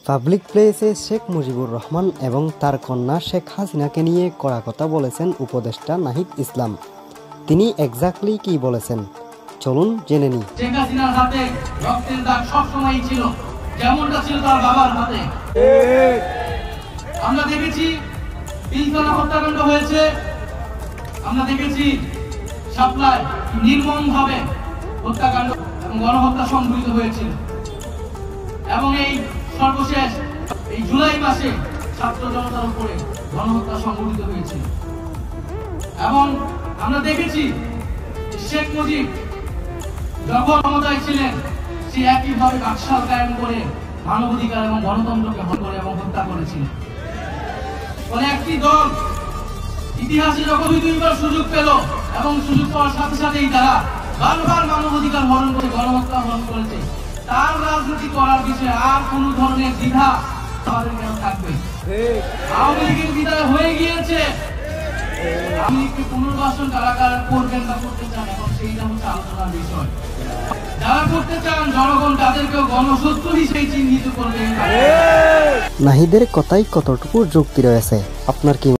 Public প্লেসে শেখ মুজিবুর রহমান এবং তার কন্যা শেখ হাসিনাকে নিয়ে কড়া কথা বলেছেন উপদেষ্টা নাহিদ ইসলাম। তিনি এক্স্যাক্টলি কি বলেছেন চলুন জেনে নিই। শেখ হাসিনার হাতে রক্তের দাগ সবসময়ই ছিল, যেমনটা ছিল তার বাবার হাতে। আমরা দেখেছি পিলখানা হত্যাকাণ্ড হয়েছে, আমরা দেখেছি শাপলায় নির্মমভাবে হত্যাকাণ্ড এবং গণহত্যা সংঘটিত হয়েছিল, এবং এই সর্বশেষ এই জুলাই মাসে ছাত্র জনতার উপরে গণহত্যা সংঘটিত হয়েছিল। এবং আমরা দেখেছি শেখ মুজিব যখন ক্ষমতায় ছিলেন সে একইভাবে বাকশাল কায়েম করে মানবাধিকার এবং গণতন্ত্রকে হত্যা করে এবং হত্যা করেছিল। ফলে একটি দল ইতিহাসে যখন দুইবার সুযোগ পেল এবং সুযোগ পাওয়ার সাথে সাথেই তারা বারবার মানবাধিকার হরণ করে গণহত্যা হরণ করেছে। তার রাজনীতি করার বিষয়ে আর কোন ধরনের দ্বিধা আমাদের কেন থাকবে? আওয়ামী লীগের বিদায় হয়ে গিয়েছে, আওয়ামী লীগকে পুনর্বাসন কারা কারা করবেন বা করতে চান, এখন সেইটা হচ্ছে আলোচনার বিষয়। যারা করতে চান জনগণ তাদেরকেও গণশত্রু হিসেবে চিহ্নিত করবে। নাহিদের কথাই কতটুকু যুক্তি রয়েছে আপনার কি